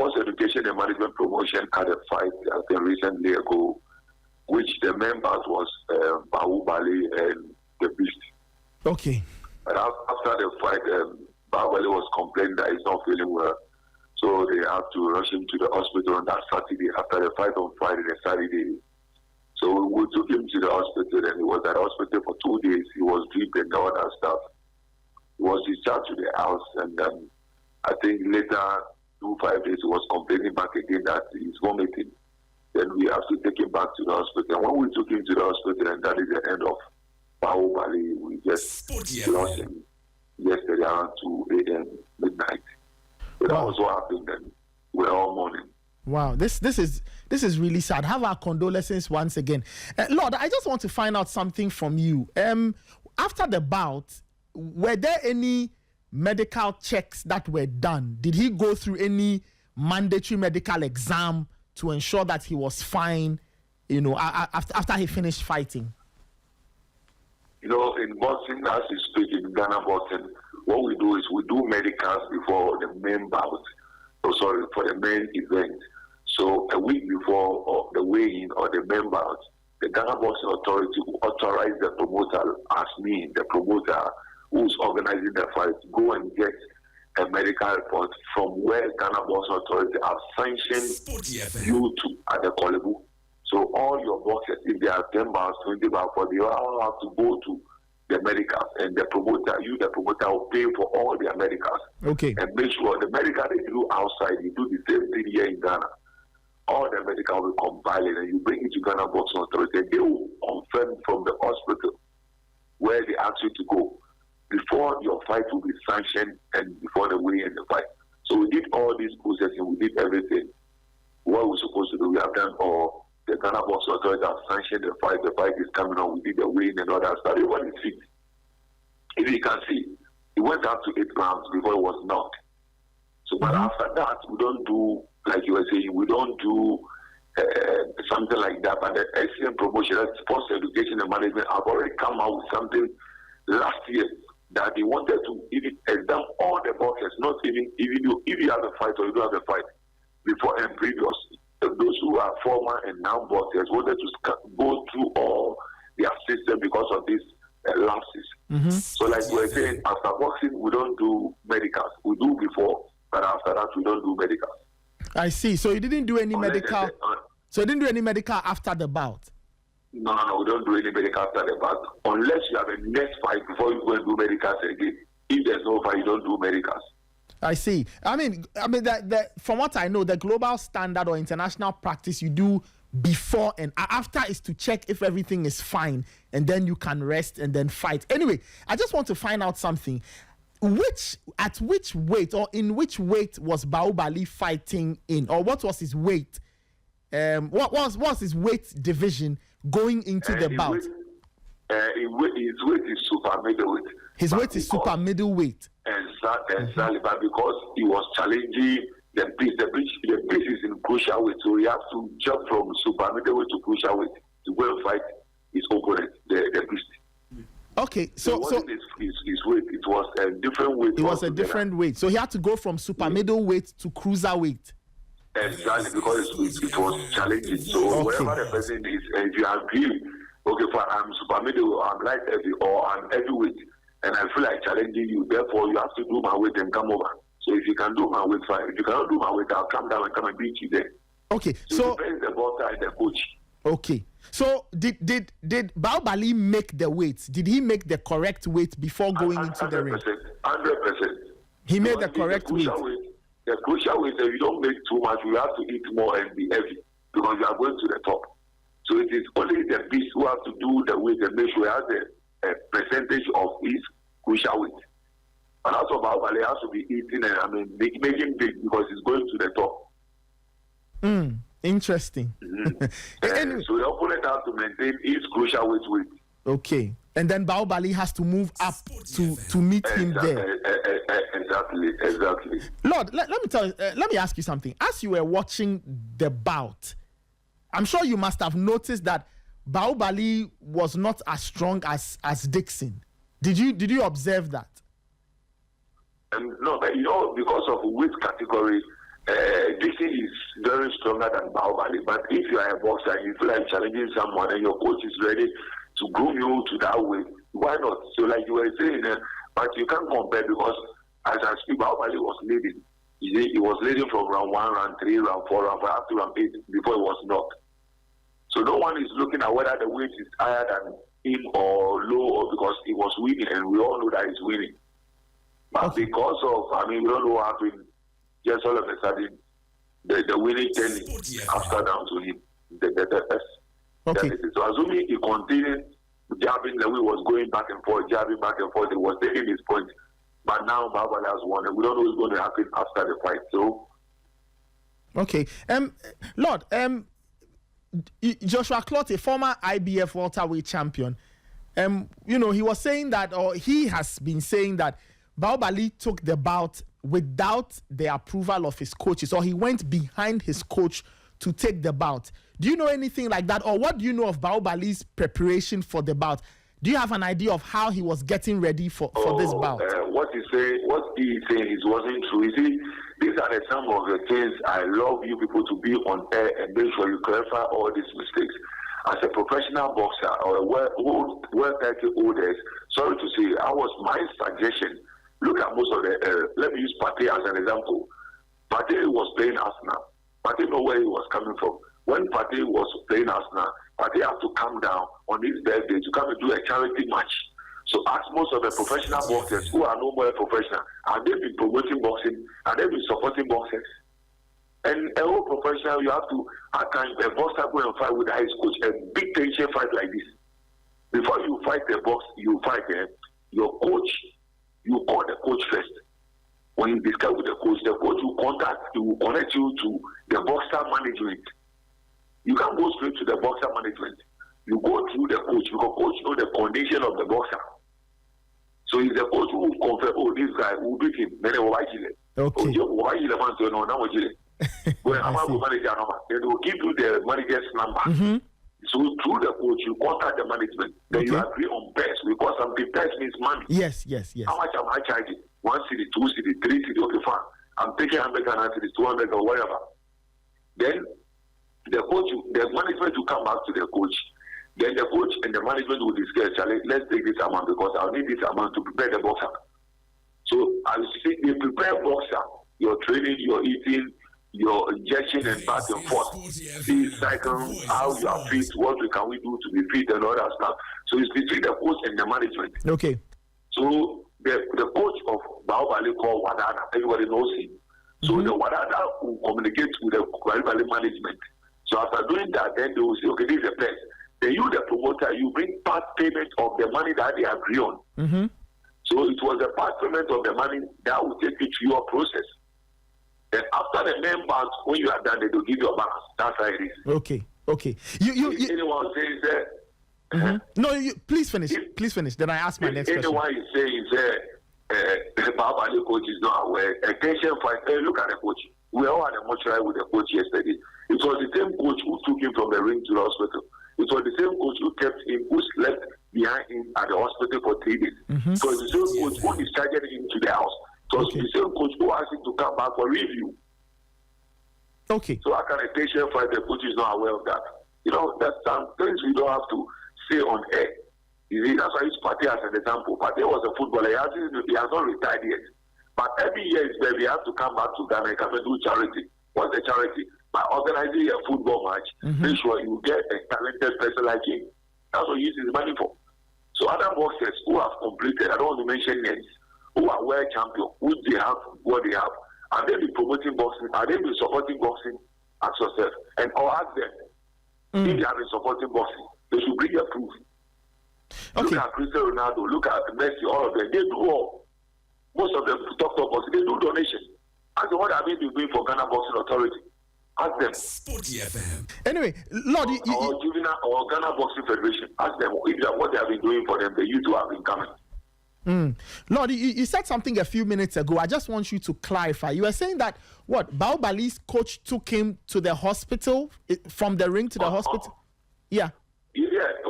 Sports Education and Management Promotion had a fight, I think, recently ago, which the members was Bahubali and the Beast. Okay. And after the fight, Bahubali was complaining that he's not feeling well. So they have to rush him to the hospital on that Saturday. After the fight on Friday, the Saturday. So we took him to the hospital, and he was at the hospital for 2 days. He was dripping and all that stuff. He was discharged to the house, and I think later, 5 days, he was complaining back again that he's vomiting. Then we have to take him back to the hospital. And when we took him to the hospital, and that is the end of Bahubali, we just lost him yesterday around 2 a.m. midnight. So that was what happened, and we're all mourning. Wow, this is really sad. Have our condolences once again. Lord, I just want to find out something from you. After the bout, were there any medical checks that were done? Did he go through any mandatory medical exam to ensure that he was fine, after he finished fighting? In boxing, as we speak in Ghana boxing, what we do is we do medicals before the main bout. For the main event. So a week before the weigh-in or the main bout, the Ghana Boxing Authority will authorize the promoter, as me, the promoter who's organizing the fight, go and get a medical report from where Ghana Boxing Authority have sanctioned you to at the Kolebu. So all your boxers, if they are 10 bouts, 20 bouts, they all have to go to the medicals, and the promoter will pay for all their medicals. Okay. And make sure the medical they do outside, you do the same thing here in Ghana. All the medical will compile it, and you bring it to Ghana Boxing Authority, and they will confirm from the hospital where they ask you to go before your fight will be sanctioned and before the weigh in the fight. So we did all this processing, we did everything. What we're supposed to do, we have done all. The Ghana Boxing Authority have sanctioned the fight is coming on, we did the weigh in and all that stuff. Everyone is fit. If you can see, it went up to 8 rounds before it was knocked. So, but after that, we don't do, like you were saying, we don't do something like that. But the SCM promotion, Sports Education and Management, have already come out with something last year that they wanted to even examine all the boxers, not even if you have a fight or you don't have a fight before and previous. Those who are former and now boxers wanted to go through all their system because of these lapses. So like we're saying, after boxing, we don't do medicals. We do before, but after that, we don't do medicals. I see. So you didn't do any medical. So you didn't do any medical after the bout? No, we don't do any medical after the bout. Unless you have a next fight before you go and do medicals again. If there's no fight, you don't do medicals. I see. I mean that from what I know, the global standard or international practice you do before and after is to check if everything is fine, and then you can rest and then fight. Anyway, I just want to find out something. At which weight or in which weight was Bahubali fighting in, or what was his weight? What was his weight division going into the bout? His weight is super middleweight. His weight is super middleweight. Exactly, but because he was challenging the beast. The beast is in crucial weight, so he has to jump from super middleweight to crucial weight to go and fight his opponent, the beast. Okay, so his weight, it was a different weight. It was a different weight, so he had to go from super middleweight to cruiserweight. Exactly, because it was challenging. So wherever the person is, if you agree, okay, I'm super middle, I'm light heavy, or I'm heavyweight, and I feel like challenging you, therefore you have to do my weight and come over. So if you can do my weight, fine. If you cannot do my weight, I'll come down and come and beat you there. Okay, so it depends the boxer and the coach. Okay, so did Bahubali make the weights? Did he make the correct weight before going into the ring? 100%. He made the correct weight. The crucial weight is you don't make too much. You have to eat more and be heavy because you are going to the top. So it is only the beast who have to do the weight and make sure he has a percentage of his crucial weight. And also Bahubali has to be eating and making big because he's going to the top. Interesting. Anyway. So the opponent has to maintain his crucial weight. Okay. And then Bahubali has to move up to meet him there. Exactly. Lord, let me ask you something. As you were watching the bout, I'm sure you must have noticed that Bahubali was not as strong as Dixon. Did you observe that? No, but because of weight category, This is very stronger than Bahubali. But if you are a boxer and you feel like challenging someone and your coach is ready to groom you to that way, why not? So like you were saying, but you can't compare because as I speak, Bahubali was leading. He was leading from round 1, round 3, round 4, round 5, up to round 8 before he was knocked. So no one is looking at whether the weight is higher than him or low, or because he was winning, and we all know that he's winning. But because of, we don't know what happened, just all of a sudden, the winning turning after down to him. So assuming he continued jabbing, the way he was going back and forth, jabbing back and forth, he was taking his point. But now Bahubali has won, and we don't know what's going to happen after the fight. So, okay, Lord, Joshua Clottey, former IBF welterweight champion, he was saying that, or he has been saying that Bahubali took the bout without the approval of his coaches, or he went behind his coach to take the bout. Do you know anything like that, or what do you know of Bahubali's preparation for the bout? Do you have an idea of how he was getting ready for this bout? What he's saying wasn't true. You see, these are some of the things I love you people to be on air and make sure you clarify all these mistakes. As a professional boxer or a well-titled holders, sorry to say, my suggestion. Look at most of the. Let me use Partey as an example. Partey was playing Arsenal. Partey know where he was coming from. When Partey was playing Arsenal, Partey had to come down on his birthday to come and do a charity match. So ask most of the professional boxers who are no more professional, have they been promoting boxing? Have they been supporting boxers? And a whole professional, you have to, at times, a boxer go and fight with the high coach, a big tension fight like this. Before you fight the box, you fight your coach, you call the coach first. When you discuss with the coach will connect you to the boxer management. You can't go straight to the boxer management. You go through the coach because coach knows the condition of the boxer. So if the coach will confirm, this guy will beat him, then they will watch it. Okay. They will give you the manager's number. Mm-hmm. So through the coach, you contact the management. Then you agree on best because something best means money. Yes. How much am I charging? 1 city, 2 city, 3 city, okay, fine. I'm taking 100 Ghana cities, 200 or whatever. Then the management will come back to the coach. Then the coach and the management will discuss, let's take this amount because I'll need this amount to prepare the boxer. So I see they prepare boxer, your training, your eating, your injection and back and forth. See cycle, how you are fit, what can we do to be fit and all that stuff. So it's between the coach and the management. Okay. So the coach of Bahubali called Wadada, everybody knows him. So the Wadada will communicate with the Bahubali management. So after doing that, then they will say, okay, this is the best. Then you, the promoter, you bring part payment of the money that they agree on. Mm-hmm. So it was the part payment of the money that will take you to your process. Then after the main bout, when you are done, they will give you a balance. That's how it is. Okay. Anyone says that? Mm-hmm. No, please finish. Please finish. Then I ask my next question. Anyone is saying the Bahubali coach is not aware. Attention fight. Look at the coach. We all had a mortuary with the coach yesterday. It was the same coach who took him from the ring to the hospital. It was the same coach who kept him, who slept behind him at the hospital for 3 days. Mm-hmm. So the same coach who discharged him to the house. So the same coach who asked him to come back for review. Okay. So how can a patient fight the coach is not aware of that? That's some things we don't have to say on air. You see, that's why I use Partey as an example. Partey was a footballer. He has not retired yet. But every year is where we have to come back to Ghana and come and do charity. What's the charity? By organizing a football match, make sure you get a talented person like him. That's what he uses his money for. So other boxers who have completed, I don't want to mention names, who are world champion, who they have what they have, are they been promoting boxing? Are they been supporting boxing? Ask yourself. And or ask them, if they have been supporting boxing, they should bring a proof. Okay. Look at Cristiano Ronaldo, look at Messi, all of them. They do all. Most of them talk about boxing. They do donation. Ask them what have they been doing for Ghana Boxing Authority. Ask them. Anyway, Lord, or Juvenile or Ghana Boxing Federation. Ask them what they have been doing for them. The youth who have been coming. Lord, you said something a few minutes ago. I just want you to clarify. You were saying that Bahubali's coach took him to the hospital, from the ring to the hospital? Yeah. Yeah.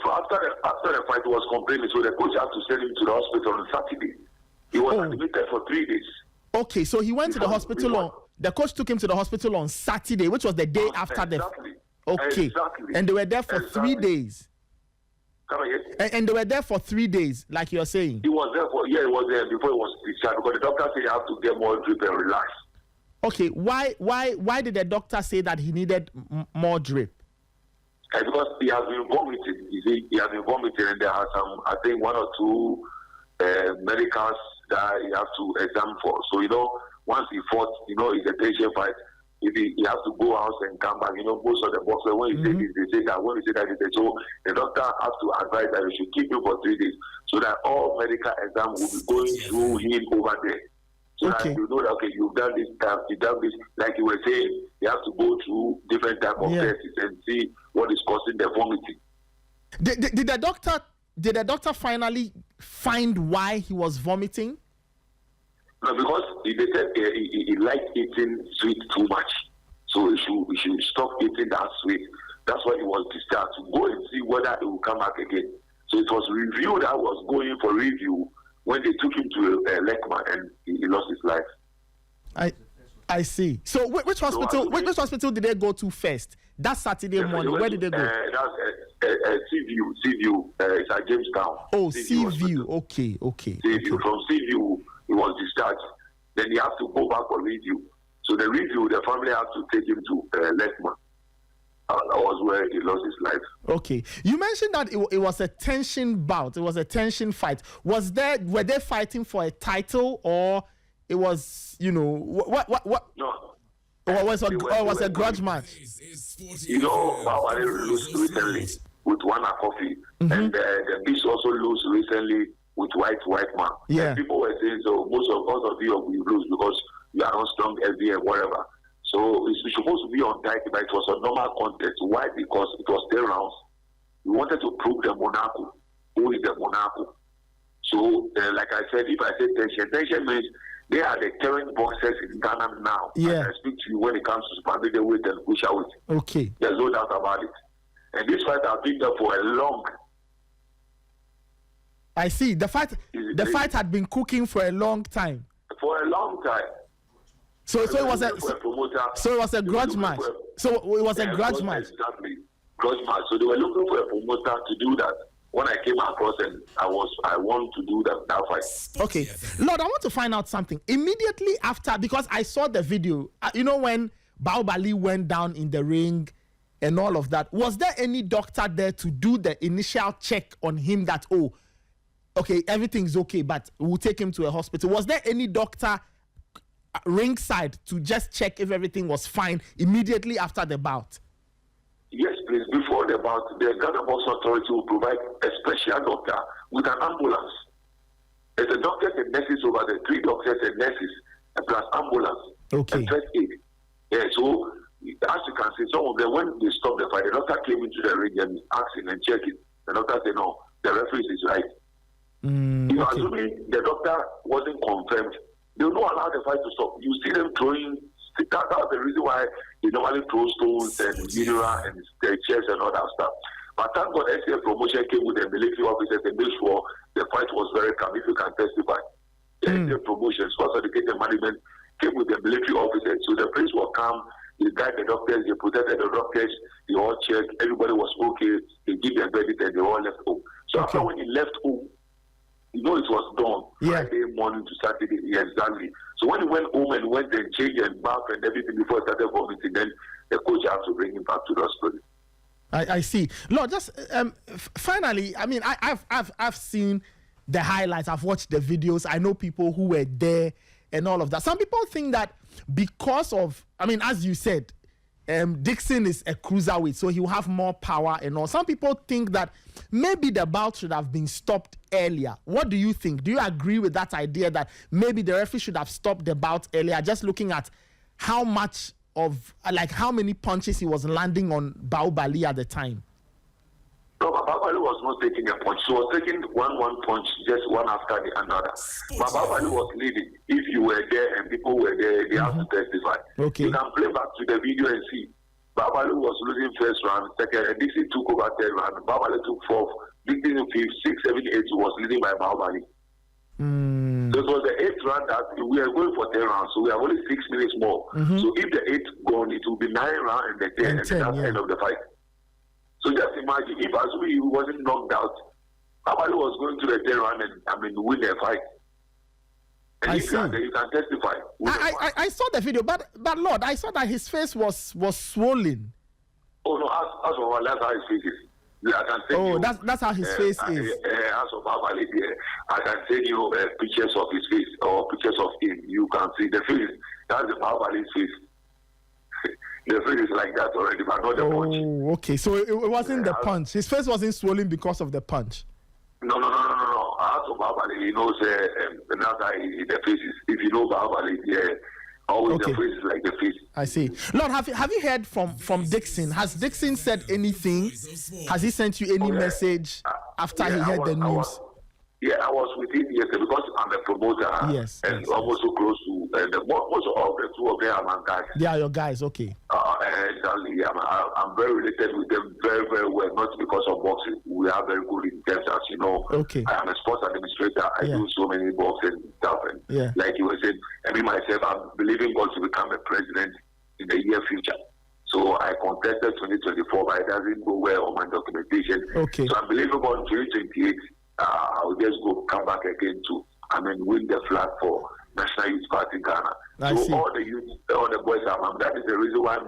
After the fight was complaining, so the coach had to send him to the hospital on Saturday. He was admitted for 3 days. Okay, so he went to the hospital the coach took him to the hospital on Saturday, which was the day after exactly. Okay. Exactly. And they were there for 3 days. Come again? And they were there for 3 days, like you're saying. He was there he was there before he was discharged because the doctor said you have to get more drip and relax. Okay, why did the doctor say that he needed more drip? Because he has been vomiting. He has been vomiting, and there are some, I think, 1 or 2 medicals that he has to examine for. So, once he fought, it's a patient fight. If he has to go out and come back, most of the boxers, when he say this, they say that. When he say that, they say, so the doctor has to advise that he should keep him for 3 days so that all medical exams will be going through him over there. So that you know that, okay, you've done this time, you've done this. Like you were saying, you have to go through different type of tests and see what is causing the vomiting. Did the doctor finally find why he was vomiting? No, because they said he liked eating sweet too much. So he should stop eating that sweet. That's why he was discharged to go and see whether it will come back again. So it was review that was going for review when they took him to Lekman and he lost his life. I see. So which hospital? Which hospital did they go to first? That Saturday morning. Where did they go? That's Seaview. It's at Jamestown. Oh, Seaview. Okay. Seaview. From Seaview, he was discharged. Then he has to go back for review. So the review, the family has to take him to Lekman. That was where he lost his life. Okay. You mentioned that it was a tension bout. It was a tension fight. Were they fighting for a title, or it was, what? No. Or was a grudge match? Bahubali lost recently with one coffee, and the Beast also lost recently with white man. Yeah. And people were saying, so most of you will lose because you are not strong, heavy, and whatever. So it's supposed to be on tight, but it was a normal contest. Why? Because it was 10 rounds. We wanted to prove the Monaco. Who is the Monaco? So, like I said, if I say tension means they are the current boxers in Ghana now. Yeah. I speak to you when it comes to super middleweight and cruiserweight. Okay. There's no doubt about it. And this fight has been there for a long. I see. The fight had been cooking for a long time. For a long time. So it was a grudge match. So it was a grudge match. Exactly. Grudge match. So they were looking for a promoter to do that. When I came across and I want to do that fight. Okay. Lord, I want to find out something. Immediately after, because I saw the video, when Bahubali went down in the ring and all of that, was there any doctor there to do the initial check on him that, okay, everything's okay, but we'll take him to a hospital? Was there any doctor ringside to just check if everything was fine immediately after the bout? Yes, please. Before the bout, the Ghana Box Authority will provide a special doctor with an ambulance. There's a doctor and nurses over there, 3 doctors and nurses, and plus ambulance. Okay. And first aid. Yeah, so as you can see, some of them, when they stopped the fight, the doctor came into the ring and asking and checking. The doctor said, no, the referee is right. Okay. Assuming the doctor wasn't confirmed, they will not allow the fight to stop. You see them throwing. That's the reason why they normally throw stones and mineral and the chairs and all that stuff. But thank God, SCF promotion came with the military officers and made sure the fight was very calm. If you can testify, the SCF promotion, sports education management, came with the military officers, so the place was calm. They guided the doctors, they protected the doctors, they all checked, everybody was okay. They give their verdict and they all left home. So after when he left home, it was done Friday morning to Saturday. Yeah, exactly. So when he went home and went and changed and bath and everything before he started vomiting, then the coach had to bring him back to the hospital. I see. Lord, just finally, I mean, I've seen the highlights. I've watched the videos. I know people who were there and all of that. Some people think that because of, as you said, Dixon is a cruiserweight, so he will have more power and all. Some people think that maybe the bout should have been stopped earlier. What do you think? Do you agree with that idea that maybe the referee should have stopped the bout earlier, just looking at how much of, how many punches he was landing on Bahubali at the time? No, but Bahubali was not taking a punch. He was taking one punch, just one after the another. But Bahubali was leading. If you were there and people were there, they have to testify. Okay. You can play back to the video and see. Bahubali was losing first round, second, and Dixie took over third round. Bahubali took fourth. Dixie in fifth, 6, 7, 8 was leading by Bahubali. So it was the round that we are going for 10 rounds, so we have only 6 minutes more. So if the 8 gone, it will be 9 rounds and the 10, and that's the end of the fight. So just imagine if Azumi wasn't knocked out, Bahubali was going to the 10 round and win the fight. And you can testify. I saw the video, but Lord, I saw that his face was swollen. Oh no, that's how his face is. I can send you, that's how his face is. As of Bahubali, I can send you pictures of his face or pictures of him. You can see the face. That's the Bahubali's face. The face is like that already, but not the punch. Oh, okay. So it wasn't the punch. His face wasn't swollen because of the punch. No. As of Bahubali, he knows that's how the face is. If you know Bahubali, always the face is like the face. I see. Lord, have you heard from Dixon? Has Dixon said anything? Has he sent you any message after he heard the news? I was with him yesterday because I'm a promoter. Yes. And I'm also close to most of the two of them are my guys. They are your guys, okay. Exactly. I'm very related with them very, very well, not because of boxing. We are very good in terms, as you know. Okay. I am a sports administrator. I do so many boxing stuff. And like you were saying, me myself, I'm believing God to become a president in the near future. So I contested 2024, but it doesn't go well on my documentation. Okay. So I'm believing God 2028. I'll just come back again to, win the flag for National Youth Party Ghana. All the youth, all the boys that is the reason why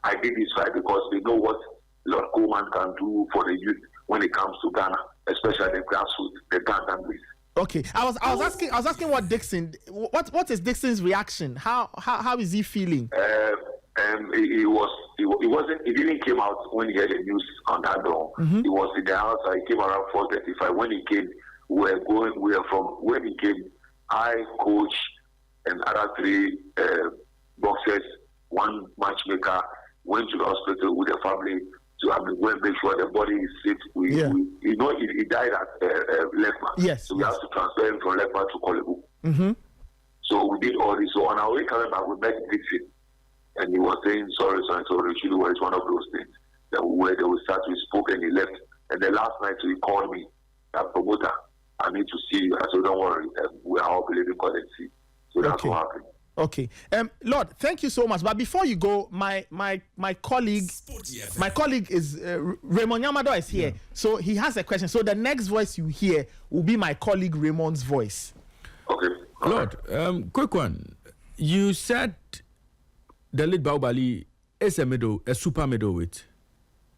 I did this fight, because they know what Lord Coleman can do for the youth when it comes to Ghana, especially the grassroots, the Ghana. Okay, I was asking what Dixon, what is Dixon's reaction? How is he feeling? He didn't came out when he heard the news on that door. He was in the house. He came around 4:35. When he came, when he came, I, coach, and other 3 boxers, 1 matchmaker, went to the hospital with the family to go and make sure the body is safe. He died at Lekma. Yes. So we have to transfer him from Lekma to Kolebu. So we did all this. So on our way coming back, we met Dixon. And he was saying, sorry, so Rachel was one of those things where they will start to speak, and he left. And the last night, so he called me, that promoter, I need to see you. I said, don't worry, we are all believing God and see. So that's what happened. Okay. Lord, thank you so much. But before you go, my colleague is Raymond Yamado is here. So he has a question. So the next voice you hear will be my colleague Raymond's voice. Okay. Lord, quick one. You said the late Bahubali is a super middleweight.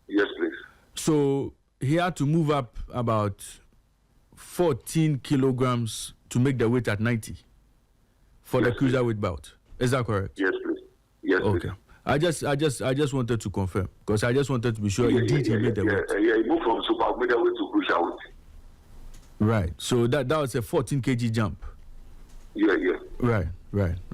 Yes, please. So he had to move up about 14 kilograms to make the weight at 90 for the cruiserweight bout. Is that correct? Yes, please. Yes, okay. Please. I just wanted to confirm, because I just wanted to be sure indeed he made the weight. Yeah, he moved from super middleweight to cruiserweight. Right. So that was a 14 kg jump. Yeah. Right.